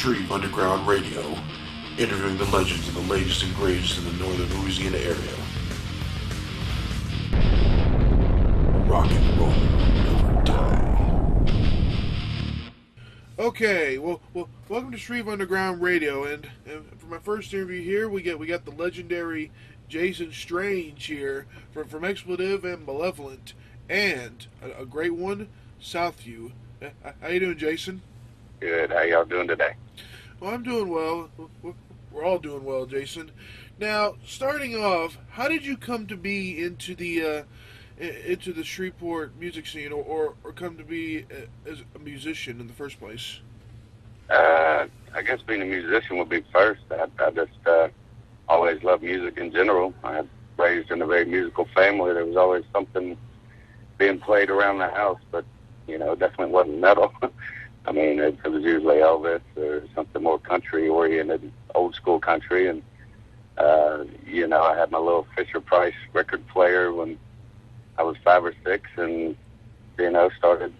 Shreve Underground Radio, interviewing the legends and the latest and greatest in the northern Louisiana area. Rock and roll never die. Okay, well, welcome to Shreve Underground Radio, and for my first interview here, we got the legendary Jason Strange here from Expletive and Malevolent, and a great one, Southview. How you doing, Jason? Good. How y'all doing today? Well, I'm doing well. We're all doing well, Jason. Now, starting off, how did you come to be into the Shreveport music scene, or come to be as a musician in the first place? I guess being a musician would be first. I just always loved music in general. I was raised in a very musical family. There was always something being played around the house, but definitely wasn't metal. I mean, it was usually Elvis or something more country-oriented, old-school country. And, I had my little Fisher-Price record player when I was 5 or 6 and, started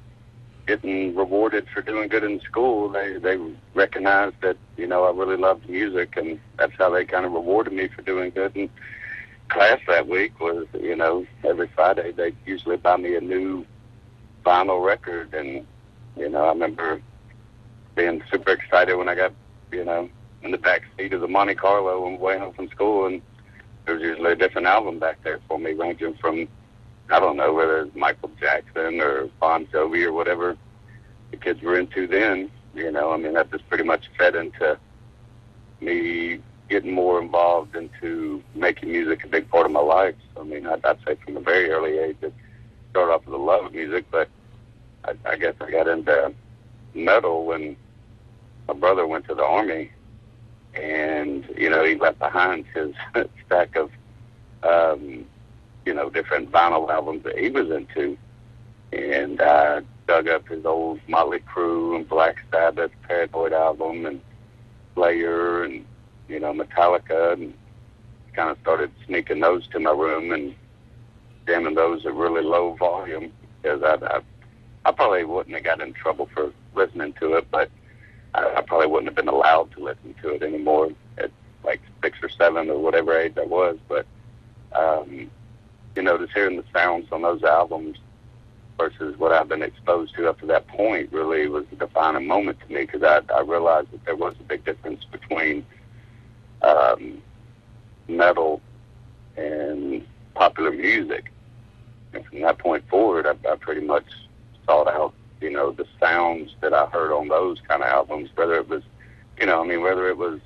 getting rewarded for doing good in school. They recognized that, I really loved music, and that's how they kind of rewarded me for doing good. And class that week was, every Friday they'd usually buy me a new vinyl record, and I remember being super excited when I got, in the back seat of the Monte Carlo on the way home from school, and there was usually a different album back there for me, ranging from, I don't know, whether it's Michael Jackson or Bon Jovi or whatever the kids were into then. That just pretty much fed into me getting more involved into making music a big part of my life. So, I'd say from a very early age, it started off with a love of music, but I guess I got into metal when my brother went to the Army, and, he left behind his stack of, different vinyl albums that he was into, and I dug up his old Motley Crue and Black Sabbath Paranoid album and Slayer and, Metallica, and kind of started sneaking those to my room and jamming those at really low volume, because I probably wouldn't have got in trouble for listening to it, but I probably wouldn't have been allowed to listen to it anymore at like 6 or 7 or whatever age I was. But, just hearing the sounds on those albums versus what I've been exposed to up to that point really was a defining moment to me, because I realized that there was a big difference between metal and popular music. And from that point forward, I pretty much sought out, the sounds that I heard on those kind of albums, whether it was, whether it was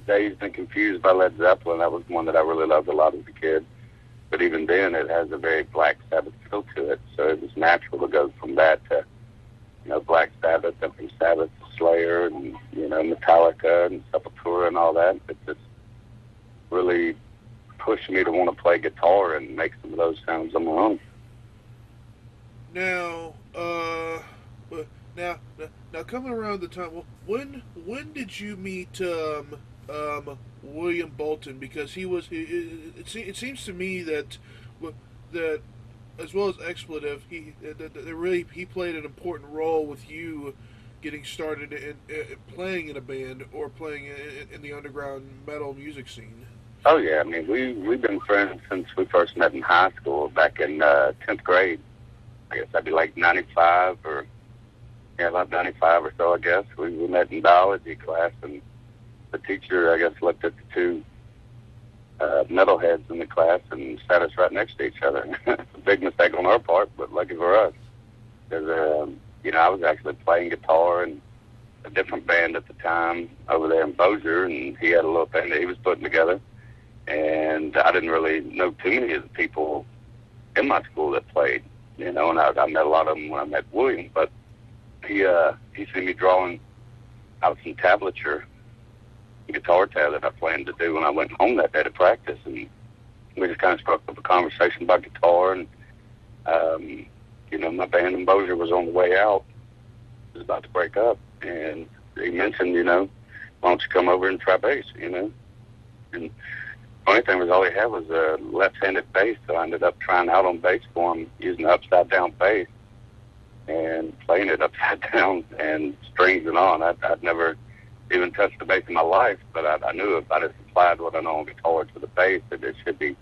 Dazed and Confused by Led Zeppelin. That was one that I really loved a lot as a kid. But even then, it has a very Black Sabbath feel to it. So it was natural to go from that to, Black Sabbath, and from Sabbath to Slayer, and, Metallica and Sepultura and all that. It just really pushed me to want to play guitar and make some of those sounds on my own. Now, now coming around the time, when did you meet William Bolton? Because it seems to me that as well as Expletive, he played an important role with you getting started in playing in a band or playing in the underground metal music scene. Oh yeah, we've been friends since we first met in high school back in 10th grade. I guess that'd be like 95 or, about 95 or so, I guess. We met in biology class, and the teacher, I guess, looked at the two metalheads in the class and sat us right next to each other. It's a big mistake on our part, but lucky for us. Because, I was actually playing guitar in a different band at the time over there in Bossier, and he had a little band that he was putting together. And I didn't really know too many of the people in my school that played. And I met a lot of them when I met William, but he seen me drawing out some tablature, guitar tab that I planned to do when I went home that day to practice, and we just kind of struck up a conversation about guitar, and my band in Bossier was on the way out, it was about to break up, and he mentioned, why don't you come over and try bass, and the only thing was all he had was a left-handed bass, so I ended up trying out on bass for him using an upside-down bass and playing it upside down and strings and all. I'd never even touched the bass in my life, but I knew if I just applied what I know on guitar to the bass, that it should be,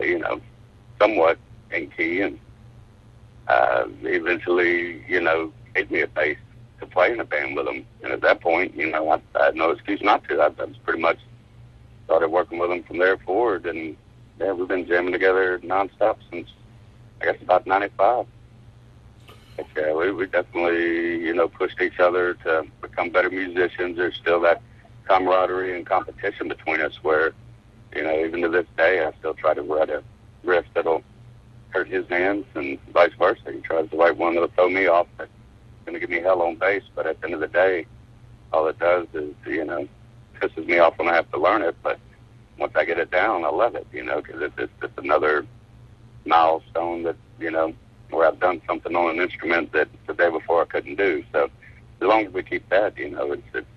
you know, somewhat in key. And eventually, you know, gave me a bass to play in a band with them. And at that point, you know, I had no excuse not to. I was pretty much started working with them from there forward. And, yeah, we've been jamming together nonstop since, I guess, about 95. But, yeah, we definitely, you know, pushed each other to become better musicians. There's still that camaraderie and competition between us where, you know, even to this day, I still try to write a riff that'll hurt his hands and vice versa. He tries to write one that'll throw me off. That's going to give me hell on bass. But at the end of the day, all it does is, you know, pisses me off when I have to learn it. But once I get it down, I love it, you know, because it's just another milestone that, you know, where I've done something on an instrument that the day before I couldn't do. So as long as we keep that, you know, it's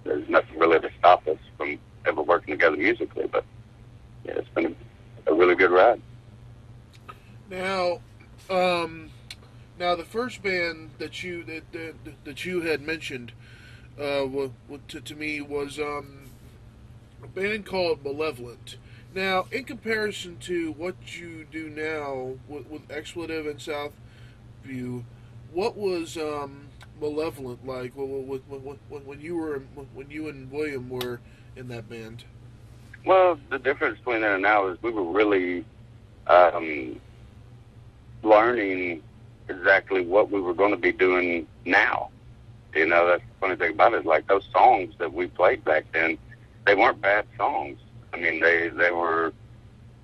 there's nothing really to stop us from ever working together musically. But yeah, it's been a really good ride. Now, the first band that you had mentioned, to me was a band called Malevolent. Now, in comparison to what you do now with Expletive and Southview, what was Malevolent like when you and William were in that band? Well, the difference between then and now is we were really learning exactly what we were going to be doing now. You know, that's the funny thing about it. Like, those songs that we played back then, they weren't bad songs. I mean, they were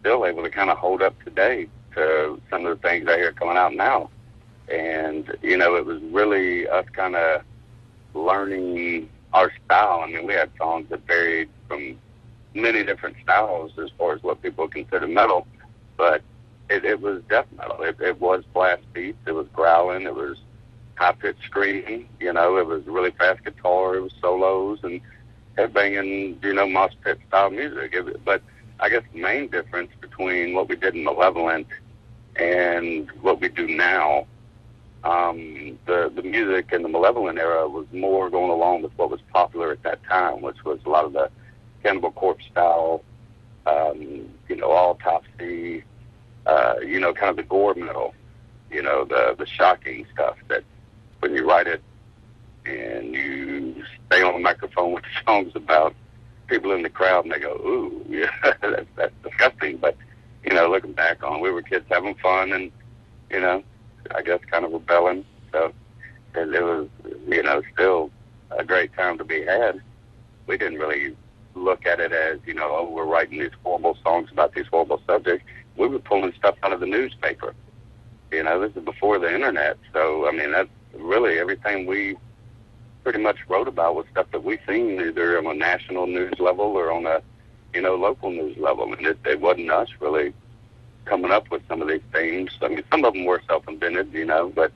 still able to kind of hold up today to some of the things I hear coming out now. And, you know, it was really us kind of learning our style. I mean, we had songs that varied from many different styles as far as what people consider metal, but it was death metal. It was blast beats, it was growling, it was high-pitched screaming, you know, it was really fast guitar, it was solos, and headbanging, you know, mosh pit style music. But I guess the main difference between what we did in Malevolent and what we do now, the music in the Malevolent era was more going along with what was popular at that time, which was a lot of the Cannibal Corpse style, you know, autopsy, you know, kind of the gore metal, you know, the shocking stuff that when you write it and you stay on the microphone with the songs about people in the crowd and they go, ooh, yeah, that's disgusting. But, you know, looking back on, we were kids having fun and, you know, I guess kind of rebelling. So it was, you know, still a great time to be had. We didn't really look at it as, you know, oh, we're writing these horrible songs about these horrible subjects. We were pulling stuff out of the newspaper. You know, this is before the internet. So, I mean, that's really everything we pretty much wrote about was stuff that we seen either on a national news level or on a, you know, local news level. And it wasn't us really coming up with some of these themes. I mean, some of them were self-invented, you know, but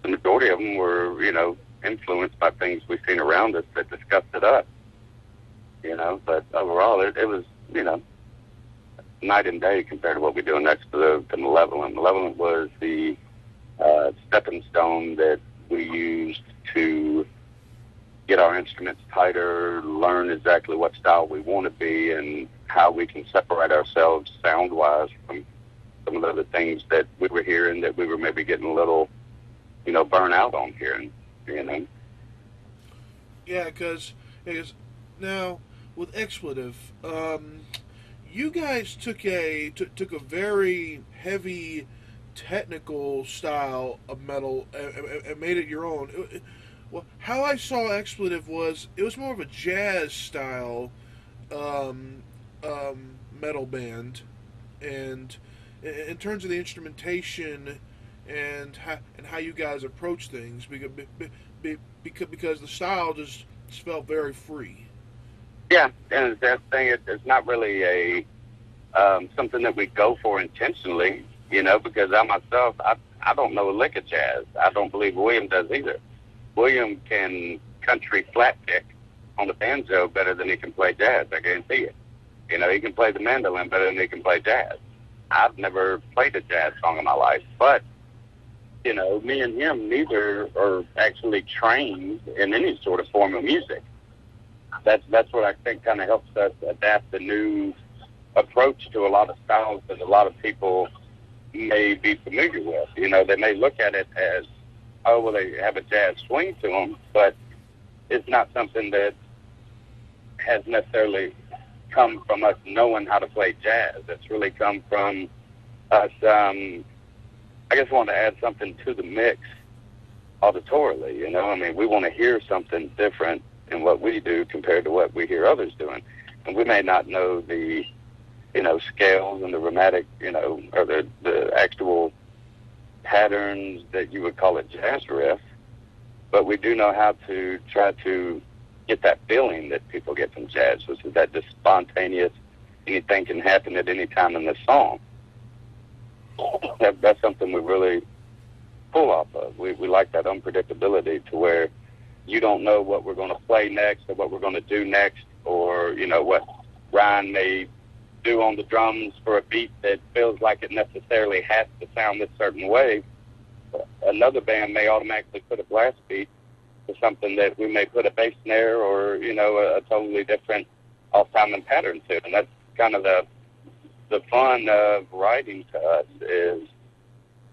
the majority of them were, you know, influenced by things we've seen around us that disgusted us, you know. But overall, it was, you know, night and day compared to what we're doing next to the Malevolent. Malevolent was the stepping stone that we used to get our instruments tighter, learn exactly what style we want to be, and how we can separate ourselves sound-wise from some of the other things that we were hearing that we were maybe getting a little, you know, burnt out on hearing, you know. Yeah, because now with Expletive, you guys took a very heavy technical style of metal and made it your own. Well, how I saw Expletive was it was more of a jazz style metal band, and in terms of the instrumentation and how you guys approach things, because the style just felt very free. Yeah, and that thing, it's not really a something that we go for intentionally, you know, because I myself, I don't know a lick of jazz. I don't believe William does either. William can country flat pick on the banjo better than he can play jazz, I guarantee it. You know, he can play the mandolin better than he can play jazz. I've never played a jazz song in my life, but you know, me and him neither are actually trained in any sort of form of music. That's what I think kind of helps us adapt a new approach to a lot of styles that a lot of people may be familiar with. You know, they may look at it as, oh, well, they have a jazz swing to them, but it's not something that has necessarily come from us knowing how to play jazz. It's really come from us, I guess I want to add something to the mix auditorily, you know. I mean, we want to hear something different in what we do compared to what we hear others doing. And we may not know the, you know, scales and the rhythmic, you know, or the actual patterns that you would call a jazz riff, but we do know how to try to get that feeling that people get from jazz, which is that just spontaneous, anything can happen at any time in the song. That's something we really pull off of. We like that unpredictability to where you don't know what we're going to play next or what we're going to do next, or, you know, what Ryan may do on the drums for a beat that feels like it necessarily has to sound this certain way. Another band may automatically put a blast beat to something that we may put a bass snare or, you know, a totally different off-timing pattern to. And that's kind of the fun of writing to us, is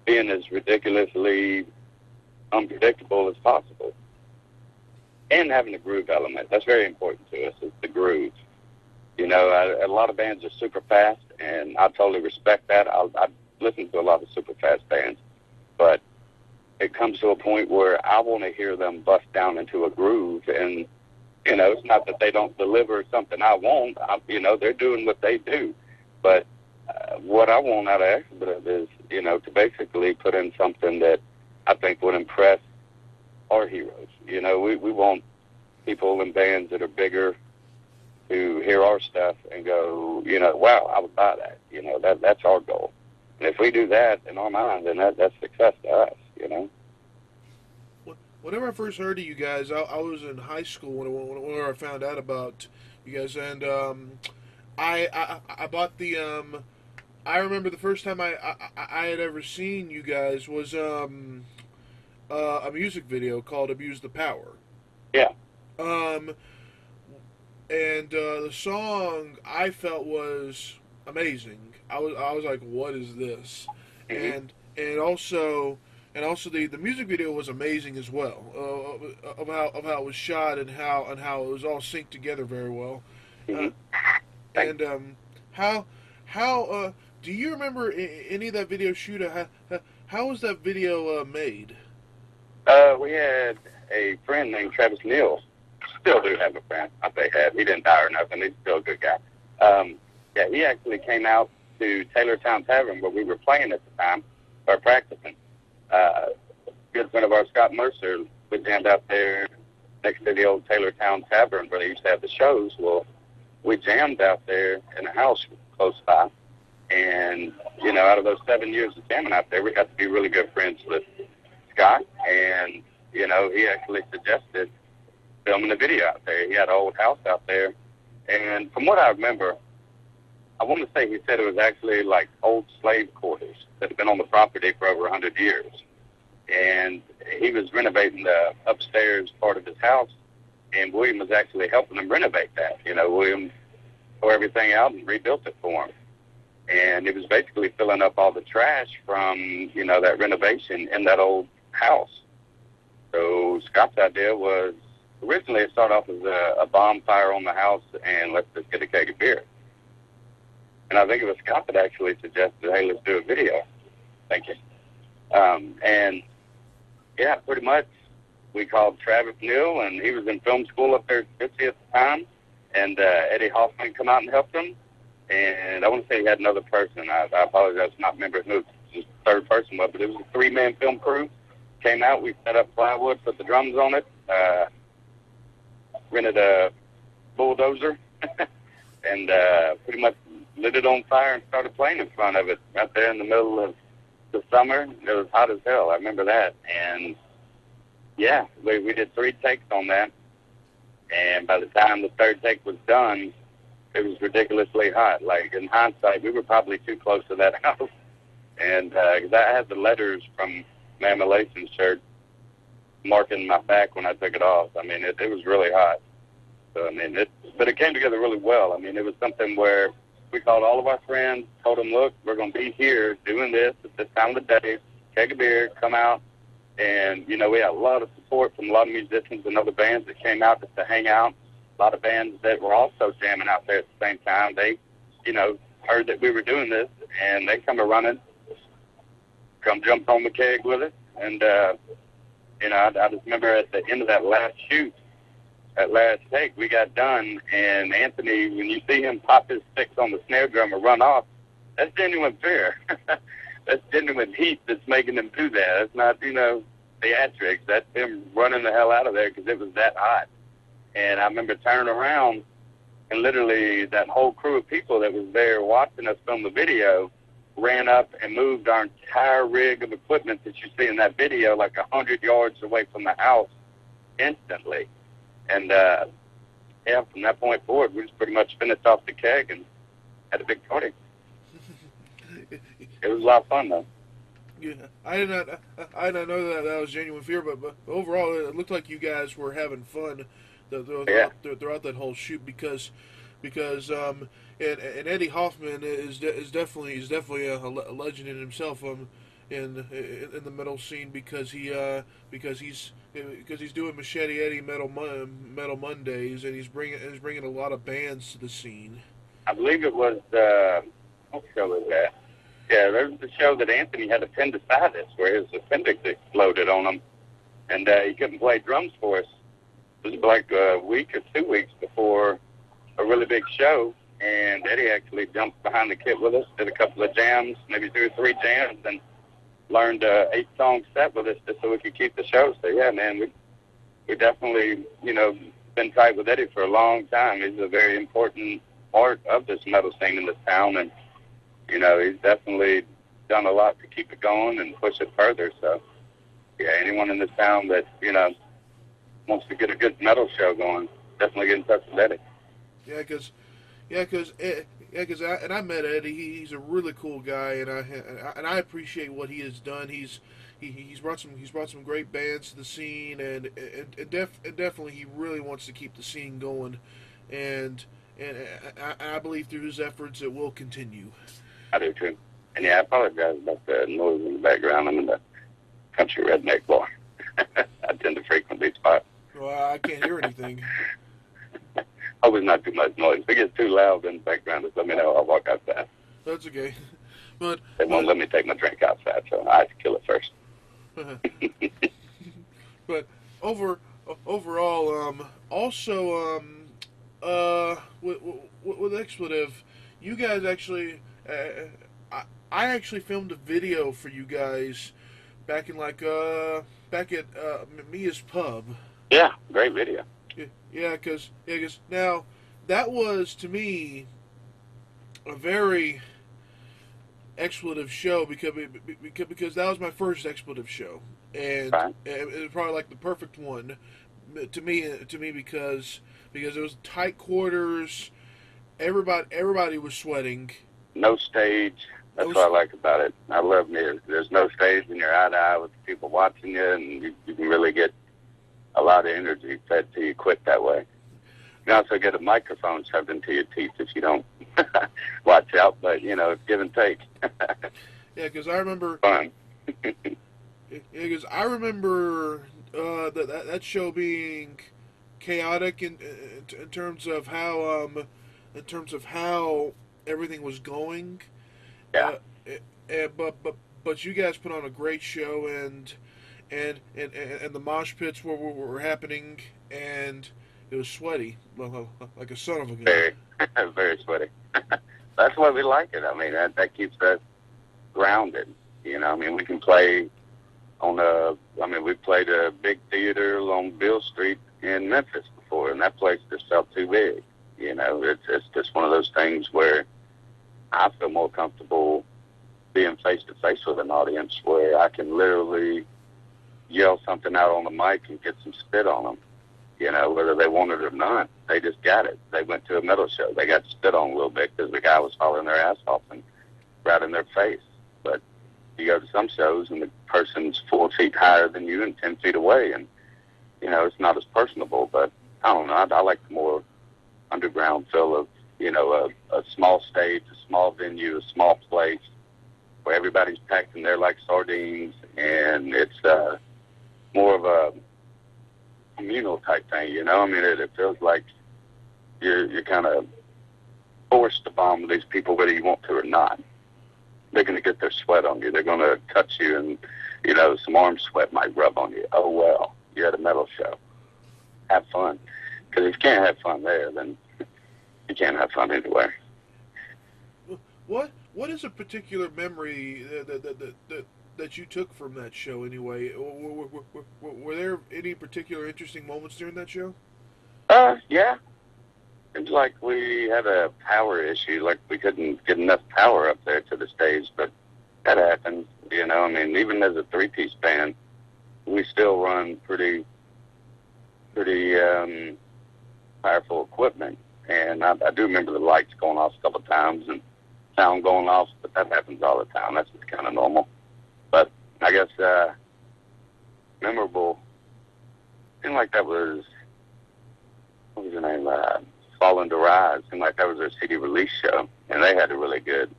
being as ridiculously unpredictable as possible. And having a groove element. That's very important to us, is the groove. You know, a lot of bands are super fast, and I totally respect that. I listen to a lot of super fast bands, but it comes to a point where I want to hear them bust down into a groove. And, you know, it's not that they don't deliver something I want. You know, they're doing what they do. But what I want out of Expletive is, you know, to basically put in something that I think would impress our heroes. You know, we want people in bands that are bigger to hear our stuff and go, you know, wow, I would buy that. You know, that's our goal. And if we do that in our mind, then that's success to us, you know. Whenever I first heard of you guys, I was in high school when I found out about you guys, and I bought the I remember the first time I had ever seen you guys was a music video called "Abuse the Power." Yeah. And the song I felt was amazing. I was like, what is this? Mm-hmm. And also the music video was amazing as well. Of how it was shot and how it was all synced together very well. Mm-hmm. And how do you remember any of that video shoot? How was that video made? We had a friend named Travis Neal. Still do have a friend. I say had. He didn't die or nothing. He's still a good guy. Yeah, he actually came out to Taylortown Tavern where we were playing at the time, or practicing. A good friend of ours, Scott Mercer, we jammed out there next to the old Taylortown Tavern where they used to have the shows. Well, we jammed out there in a house close by. And, you know, out of those 7 years of jamming out there, we got to be really good friends with Scott. And, you know, he actually suggested filming a video out there. He had an old house out there. And from what I remember, I want to say he said it was actually like old slave quarters that had been on the property for over 100 years. And he was renovating the upstairs part of his house, and William was actually helping him renovate that. You know, William tore everything out and rebuilt it for him. And it was basically filling up all the trash from, you know, that renovation in that old house. So Scott's idea was, originally it started off as a bonfire on the house and let's just get a keg of beer. And I think it was Scott that actually suggested, hey, let's do a video. Thank you. And, yeah, pretty much we called Travis Neal, and he was in film school up there at 50 at the time. And Eddie Hoffman come out and helped him. And I want to say he had another person. I apologize for not remembering who the third person was, but it was a 3-man film crew. Came out, we set up plywood, put the drums on it, rented a bulldozer, and pretty much lit it on fire and started playing in front of it right there in the middle of the summer. It was hot as hell. I remember that. And, yeah, we did 3 takes on that. And by the time the third take was done, it was ridiculously hot. Like, in hindsight, we were probably too close to that house. And 'cause I had the letters from mammalation shirt marking my back when I took it off. I mean, it was really hot. So, I mean, but it came together really well. I mean, it was something where we called all of our friends, told them, look, we're going to be here doing this at this time of the day, keg a beer, come out. And, you know, we had a lot of support from a lot of musicians and other bands that came out just to hang out. A lot of bands that were also jamming out there at the same time. They, you know, heard that we were doing this, and they come running, come jump on the keg with us. And, you know, I just remember at the end of that last shoot, that last take, we got done, and Anthony, when you see him pop his sticks on the snare drum and run off, that's genuine fear. That's genuine heat that's making him do that. That's not, you know, theatrics. That's him running the hell out of there because it was that hot. And I remember turning around, and literally that whole crew of people that was there watching us film the video ran up and moved our entire rig of equipment that you see in that video like 100 yards away from the house instantly. And, yeah, from that point forward, we just pretty much finished off the keg and had a big party. It was a lot of fun, though. Yeah, I did not know that was genuine fear, but overall, it looked like you guys were having fun throughout that whole shoot because and Eddie Hoffman is definitely a legend in himself in the metal scene because he's doing Machete Eddie Metal Mondays, and he's bringing a lot of bands to the scene. I believe it was what show was that? Yeah, there was the show that Anthony had appendicitis, where his appendix exploded on him, and he couldn't play drums for us. It was like a week or 2 weeks before a really big show, and Eddie actually jumped behind the kit with us, did a couple of jams, maybe 2 or 3 jams, and learned a 8-song set with us just so we could keep the show. So, yeah, man, we definitely, you know, been tight with Eddie for a long time. He's a very important part of this metal scene in this town, and you know, he's definitely done a lot to keep it going and push it further. So, yeah, anyone in this town that, you know, wants to get a good metal show going, definitely get in touch with Eddie. I met Eddie. He's a really cool guy, and I appreciate what he has done. He's brought some great bands to the scene, and definitely he really wants to keep the scene going, and I believe through his efforts it will continue. I do too. And yeah, I apologize about the noise in the background. I'm in the country redneck bar. I tend to frequent these spots. Well, I can't hear anything. Hope it's not too much noise. If it gets too loud in the background, just let me know. I'll walk outside. That's okay. But they won't let me take my drink outside, so I have to kill it first. But overall, also with Expletive, you guys actually, I actually filmed a video for you guys back at Mia's Pub. Yeah, great video. Yeah, because now that was to me a very Expletive show because that was my first Expletive show, and it was probably like the perfect one to me because it was tight quarters. Everybody was sweating. No stage. That's what I like about it. I love it. There's no stage, and you're eye to eye with the people watching you, and you can really get a lot of energy fed to you quick that way. You can also get a microphone shoved into your teeth if you don't watch out, but, you know, it's give and take. Yeah, because I remember... Fun. Because I remember that show being chaotic in terms of how everything was going. Yeah. But you guys put on a great show, and the mosh pits were happening, and it was sweaty, like a son of a gun. Very, very sweaty. That's why we like it. I mean, that keeps us grounded. You know, I mean, we can play we played a big theater along Bill Street in Memphis before, and that place just felt too big. You know, it's just one of those things where I feel more comfortable being face-to-face with an audience where I can literally yell something out on the mic and get some spit on them. You know, whether they want it or not, they just got it. They went to a metal show. They got spit on a little bit because the guy was hollering their ass off and right in their face. But, you go to some shows and the person's 4 feet higher than you and 10 feet away, and it's not as personable. But I don't know. I like the more underground feel of a small stage, a small venue, a small place where everybody's packed in there like sardines, and it's more of a communal type thing. It feels like you're kind of forced to bomb these people whether you want to or not. They're going to get their sweat on you. They're going to touch you, and some arm sweat might rub on you. Oh well, you're at a metal show. Have fun, because if you can't have fun there, then you can't have fun anywhere. What is a particular memory that you took from that show anyway? Were there any particular interesting moments during that show? Yeah. Seems like we had a power issue, like we couldn't get enough power up there to the stage, but that happens, even as a 3-piece band, we still run pretty powerful equipment, and I do remember the lights going off a couple of times and sound going off, but that happens all the time. That's just kind of normal. But I guess memorable, seemed like that was, what was the name, Fall Into Rise. Seemed like that was their CD release show, and they had a really good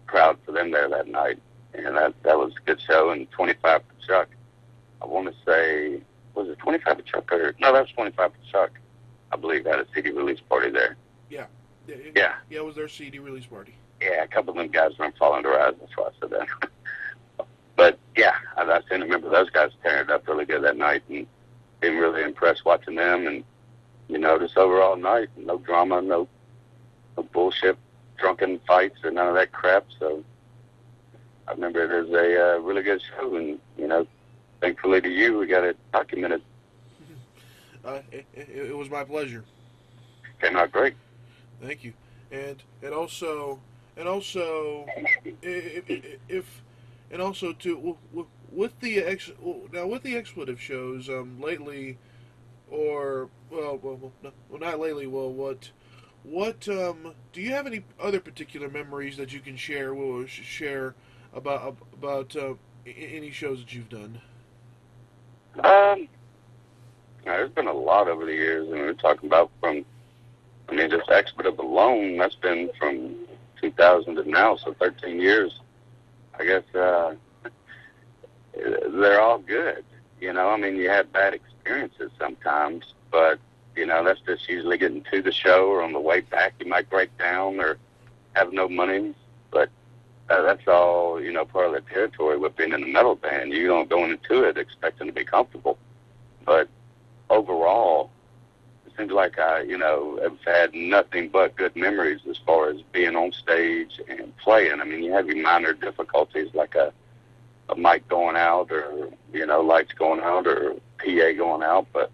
crowd for them there that night, and that was a good show. And 25 for Chuck, I want to say, was it 25 for Chuck? No, that was 25 for Chuck, I believe, had a CD release party there. Yeah, it was their CD release party. Yeah, a couple of them guys were in Fall Into Rise, that's why I said that. But yeah, I seem to remember those guys tearing it up really good that night, and being really impressed watching them. And this overall night, no drama, no bullshit, drunken fights or none of that crap. So I remember it as a really good show, and thankfully to you, we got it documented. It was my pleasure. Came out great. Thank you, and also too with the Expletive shows lately. Or not lately. Well, what do you have any other particular memories that you can share? Share about any shows that you've done? There's been a lot over the years, and we're talking about just Expletive alone. That's been from 2000 to now, so 13 years. I guess they're all good. You had bad experiences sometimes, but, that's just usually getting to the show, or on the way back you might break down or have no money. But that's all, part of the territory with being in a metal band. You don't go into it expecting to be comfortable. But overall, it seems like I, have had nothing but good memories as far as being on stage and playing. You have your minor difficulties like a mic going out, or lights going out, or PA going out, but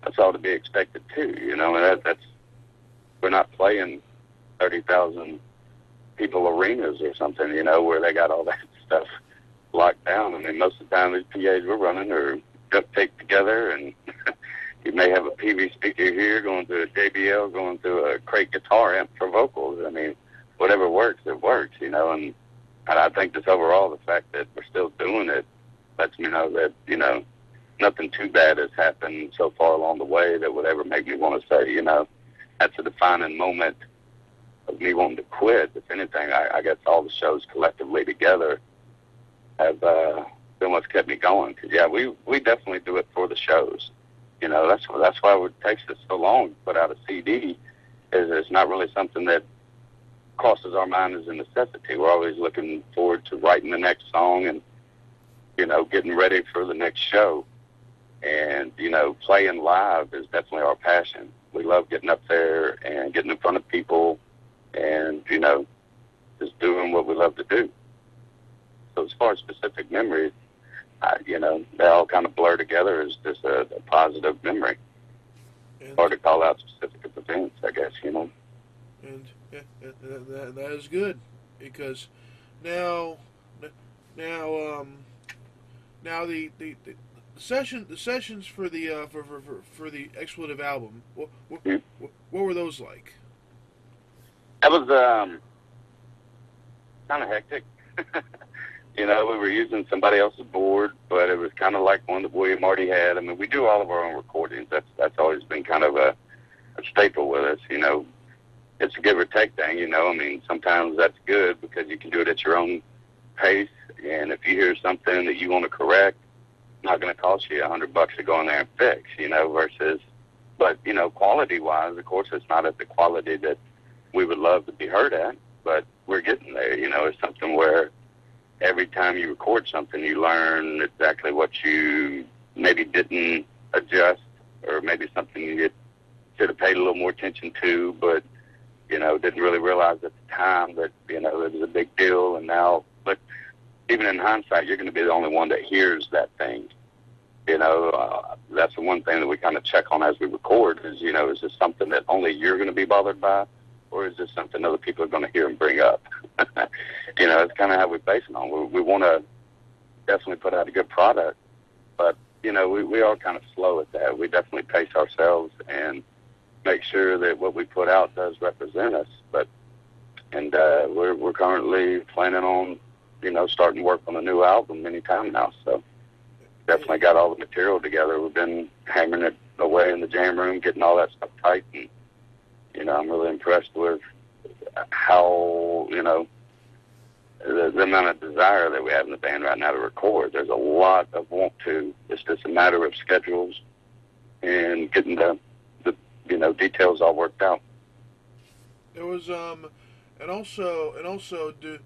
that's all to be expected too. That's we're not playing 30,000 people arenas or something, where they got all that stuff locked down. Most of the time these PAs we're running are duct taped together, and you may have a PV speaker here going to a JBL, going to a crate guitar amp for vocals. Whatever works, it works, and I think just overall the fact that we're still doing it lets me know that, nothing too bad has happened so far along the way that would ever make me want to say, that's a defining moment of me wanting to quit. If anything, I guess all the shows collectively together have been what's kept me going. Cause yeah, we definitely do it for the shows. That's why it takes us so long to put out a CD, is it's not really something that crosses our mind as a necessity. We're always looking forward to writing the next song and, getting ready for the next show. And, playing live is definitely our passion. We love getting up there and getting in front of people and, just doing what we love to do. So as far as specific memories, they all kind of blur together as just a positive memory. And hard to call out specific events, I guess, And that is good, because now the sessions for the Expletive album, what were those like? That was kind of hectic. You know, we were using somebody else's board, but it was kind of like one that William already had. I mean, we do all of our own recordings. That's always been kind of a staple with us, you know. It's a give or take thing, you know. I mean, sometimes that's good because you can do it at your own pace, and if you hear something that you want to correct, it's not going to cost you $100 to go in there and fix, you know, versus, but, you know, quality-wise, of course, it's not at the quality that we would love to be heard at, but we're getting there, you know. It's something where every time you record something, you learn exactly what you maybe didn't adjust, or maybe something you should have paid a little more attention to, but, you know, didn't really realize at the time that, you know, it was a big deal. And now, but even in hindsight, you're going to be the only one that hears that thing. You know, that's the one thing that we kind of check on as we record is, you know, is this something that only you're going to be bothered by, or is this something other people are going to hear and bring up? You know, it's kind of how we base it on. We want to definitely put out a good product, but, you know, we are kind of slow at that. We definitely pace ourselves and make sure that what we put out does represent us. But, and we're currently planning on, you know, starting work on a new album anytime now. So definitely got all the material together. We've been hammering it away in the jam room, getting all that stuff tight. And, you know, I'm really impressed with how, you know, the amount of desire that we have in the band right now to record. There's a lot of want to. It's just a matter of schedules and getting the you know, details all worked out. There was and also do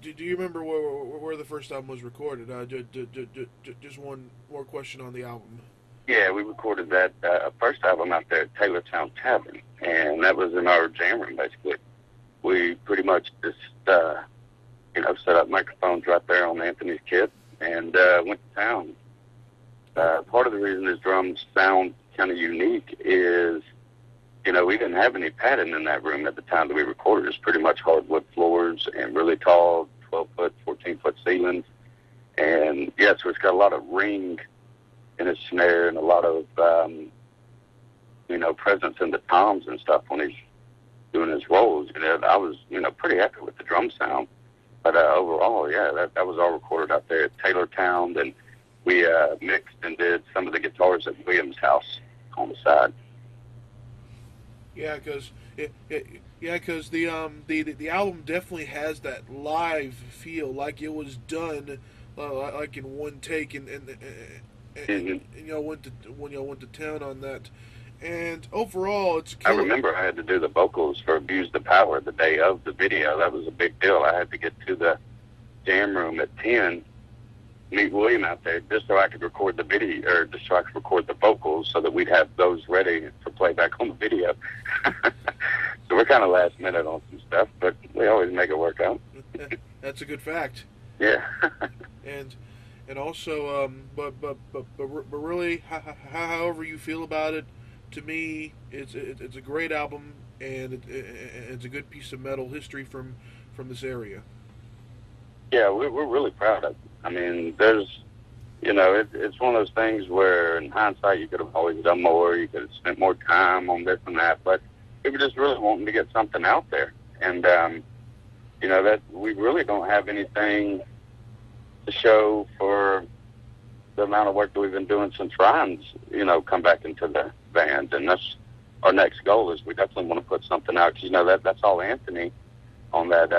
you remember where the first album was recorded? Just one more question on the album. Yeah, we recorded that first album out there at Taylortown Tavern, and that was in our jam room basically. We pretty much just you know, set up microphones right there on Anthony's kit and went to town. Part of the reason his drums sound kind of unique is, you know, we didn't have any padding in that room at the time that we recorded. It's pretty much hardwood floors and really tall 12-foot, 14-foot ceilings. And, yeah, so it's got a lot of ring in his snare and a lot of, you know, presence in the toms and stuff when he's doing his rolls. You know, I was, you know, pretty happy with the drum sound. But overall, yeah, that was all recorded out there at Taylortown. And we mixed and did some of the guitars at William's house on the side. Yeah, because the album definitely has that live feel, like it was done like in one take, and you know, went to town on that. And overall, it's killer. I remember I had to do the vocals for Abuse the Power the day of the video. That was a big deal. I had to get to the jam room at 10, meet William out there just so I could record the video, or just so I could record the vocals so that we'd have those ready for playback on the video. So we're kind of last minute on some stuff, but we always make it work out. That's a good fact. Yeah. and also, but really, however you feel about it, to me, it's a great album, and it's a good piece of metal history from this area. Yeah, we're really proud of it. I mean, there's, you know, it's one of those things where in hindsight you could have always done more, you could have spent more time on this and that, but we were just really wanting to get something out there. And, you know, that we really don't have anything to show for the amount of work that we've been doing since Ryan's, you know, come back into the band. And that's our next goal, is we definitely want to put something out, because, you know, that's all Anthony on that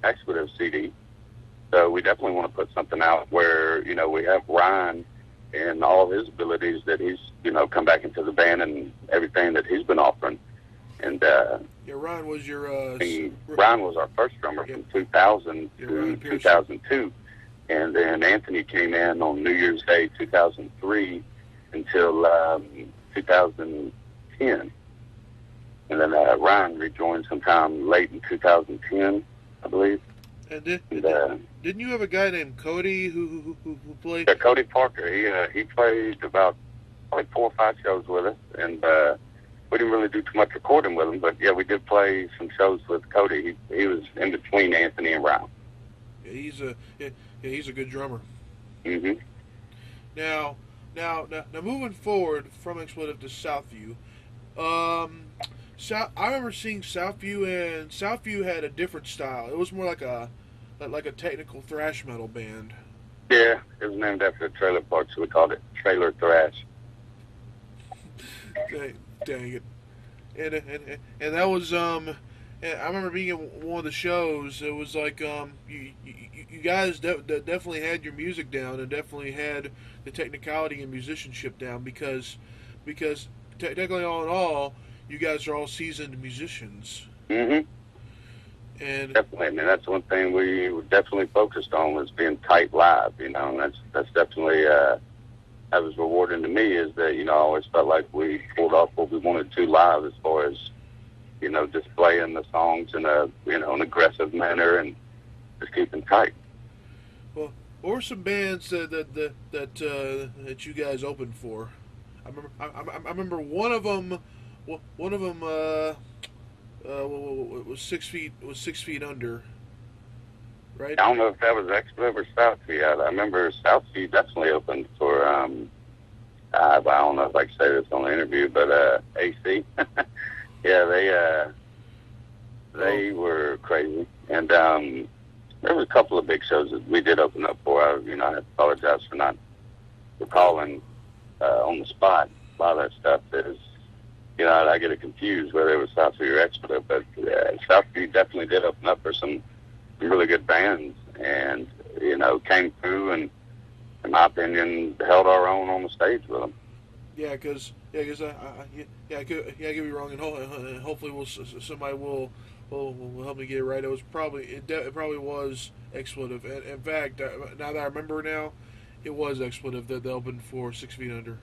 Expletive CD. So we definitely want to put something out where, you know, we have Ryan and all his abilities that he's, you know, come back into the band and everything that he's been offering. And yeah, Ryan was your Ryan was our first drummer from 2000 to 2002, and then Anthony came in on New Year's Day 2003 until 2010, and then Ryan rejoined sometime late in 2010, I believe. And didn't you have a guy named Cody who played? Yeah, Cody Parker. He played about probably 4 or 5 shows with us, and we didn't really do too much recording with him. But yeah, we did play some shows with Cody. He was in between Anthony and Ryan. Yeah, he's a good drummer. Mhm. Now, moving forward from Expletive to Southview, I remember seeing Southview, and Southview had a different style. It was more like a like a technical thrash metal band. Yeah, it was named after the trailer park, so we called it Trailer Thrash. Dang it. And that was and I remember being at one of the shows. It was like you guys definitely had your music down and definitely had the technicality and musicianship down because technically all in all you guys are all seasoned musicians. Mm-hmm. And definitely, I mean, that's one thing we were definitely focused on was being tight live. You know, and that's definitely that was rewarding to me. Is that, you know, I always felt like we pulled off what we wanted to live as far as, you know, displaying the songs in a, you know, an aggressive manner and just keeping tight. Well, what were some bands that you guys opened for? I remember one of them. One of them was 6 feet. Was 6 feet under. Right. I don't know if that was Expletive or Southview. I remember Southview definitely opened for. I don't know if I can say this on the interview, but AC. Yeah, they were crazy, and there was a couple of big shows that we did open up for. I apologize for not recalling on the spot. A lot of that stuff is, you know, I get it confused whether it was Southview or Expletive, but Southview definitely did open up for some really good bands, and, you know, came through and, in my opinion, held our own on the stage with them. Yeah, because I could be wrong, and hopefully somebody will help me get it right. It was it probably was Expletive. And in fact, now that I remember now, it was Expletive that they opened for 6 feet under.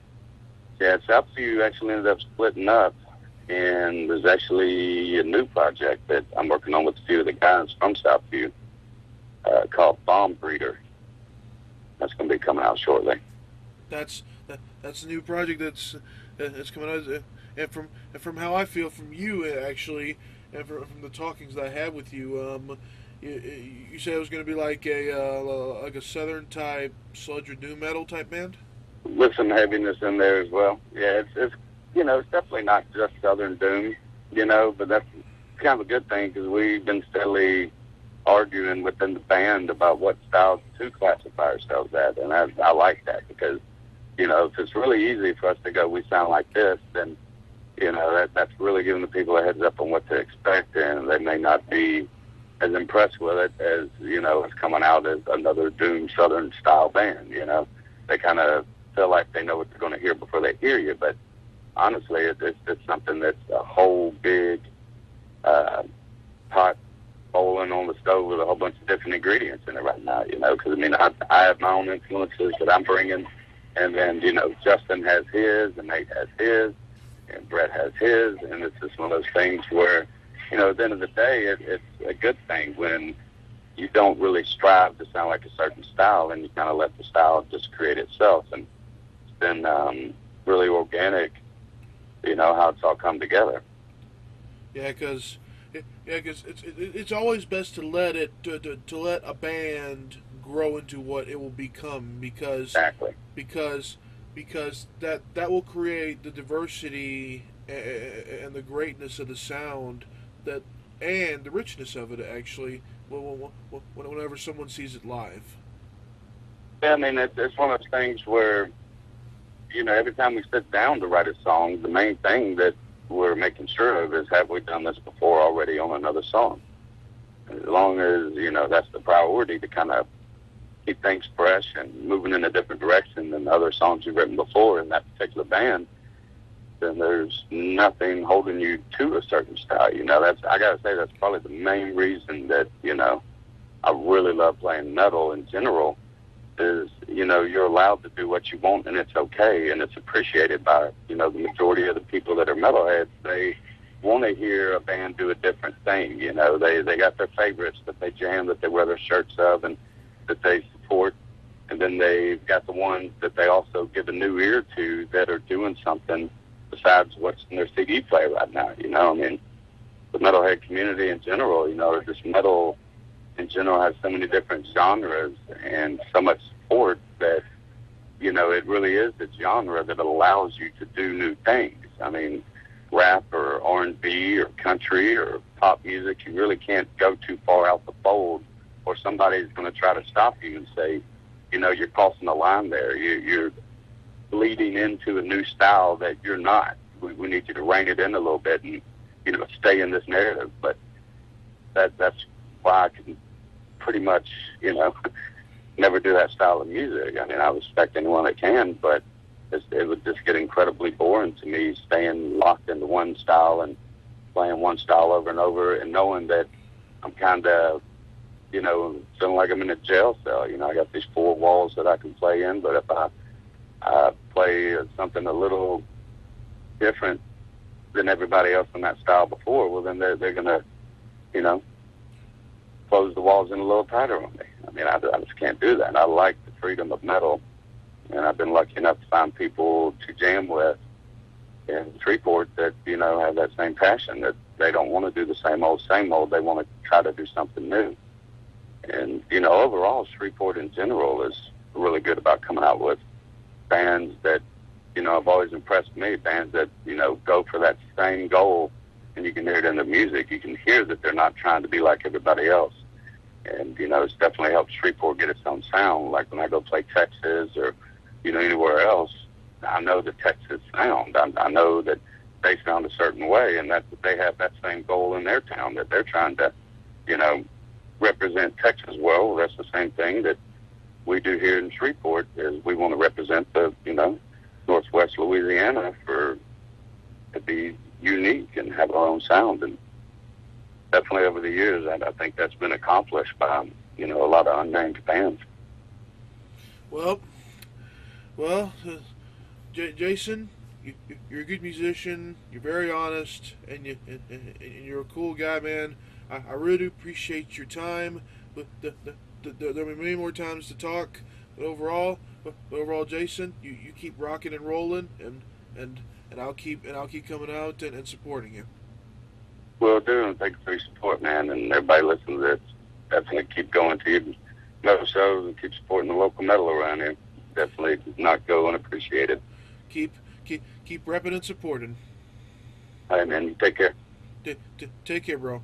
Yeah, Southview actually ended up splitting up, and there's actually a new project that I'm working on with a few of the guys from Southview called Bombbreeder. That's going to be coming out shortly. That's a new project that's coming out, and from how I feel from you actually, and from the talkings that I had with you, you said it was going to be like a southern type sludge or doom metal type band. With some heaviness in there as well. Yeah, it's you know, it's definitely not just Southern Doom, you know, but that's kind of a good thing because we've been steadily arguing within the band about what style to classify ourselves as, and I like that because, you know, if it's really easy for us to go, we sound like this, then, you know, that's really giving the people a heads up on what to expect, and they may not be as impressed with it as, you know, it's coming out as another Doom Southern style band, you know. They kind of feel like they know what they're going to hear before they hear you, but honestly, it's something that's a whole big pot boiling on the stove with a whole bunch of different ingredients in it right now, you know, because, I mean, I have my own influences that I'm bringing, and then, you know, Justin has his, and Nate has his, and Brett has his, and it's just one of those things where, you know, at the end of the day, it's a good thing when you don't really strive to sound like a certain style, and you kind of let the style just create itself, and it's been really organic, you know, how it's all come together. Yeah, because it's always best to let a band grow into what it will become, because Exactly. because that will create the diversity and the greatness of the sound and the richness of it actually whenever someone sees it live. Yeah, I mean, it's one of those things where, you know, every time we sit down to write a song, the main thing that we're making sure of is, have we done this before already on another song? As long as, you know, that's the priority to kind of keep things fresh and moving in a different direction than the other songs you've written before in that particular band, then there's nothing holding you to a certain style. You know, I got to say, that's probably the main reason that, you know, I really love playing metal in general is, you know, you're allowed to do what you want, and it's okay, and it's appreciated by, you know, the majority of the people that are metalheads. They want to hear a band do a different thing. You know, they got their favorites that they jam, that they wear their shirts of, and that they support, and then they've got the ones that they also give a new ear to that are doing something besides what's in their CD player right now. You know, I mean, the metalhead community in general, you know, just metal in general has so many different genres and so much support that, you know, it really is the genre that allows you to do new things. I mean, rap or R&B or country or pop music, you really can't go too far out the fold or somebody's going to try to stop you and say, you know, you're crossing the line there. You're bleeding into a new style that you're not. We need you to rein it in a little bit and, you know, stay in this narrative. But that's why I can pretty much, you know, never do that style of music. I mean, I respect anyone that can, but it would just get incredibly boring to me staying locked into one style and playing one style over and over and knowing that I'm kind of, you know, feeling like I'm in a jail cell. You know, I got these four walls that I can play in, but if I play something a little different than everybody else in that style before, well, then they're going to, you know, close the walls in a little tighter on me. I mean, I just can't do that. I like the freedom of metal, and I've been lucky enough to find people to jam with in Shreveport that, you know, have that same passion, that they don't want to do the same old. They want to try to do something new. And, you know, overall, Shreveport in general is really good about coming out with bands that, you know, have always impressed me, bands that, you know, go for that same goal, and you can hear it in the music. You can hear that they're not trying to be like everybody else. And, you know, it's definitely helped Shreveport get its own sound. Like when I go play Texas or, you know, anywhere else, I know the Texas sound. I know that they sound a certain way, and that they have that same goal in their town, that they're trying to, you know, represent Texas well. That's the same thing that we do here in Shreveport, is we want to represent the, you know, Northwest Louisiana to be unique and have our own sound. And definitely over the years, I think that's been accomplished by, you know, a lot of unnamed bands. Well, Jason, you're a good musician. You're very honest, and you're a cool guy, man. I really do appreciate your time. But there'll be many more times to talk. But overall, Jason, you keep rocking and rolling, and I'll keep coming out and supporting you. Will do, and thank you for your support, man. And everybody listening to this, definitely keep going to your metal shows and keep supporting the local metal around here. Definitely not go unappreciated. Keep repping and supporting. All right, man. You take care. Take care, bro.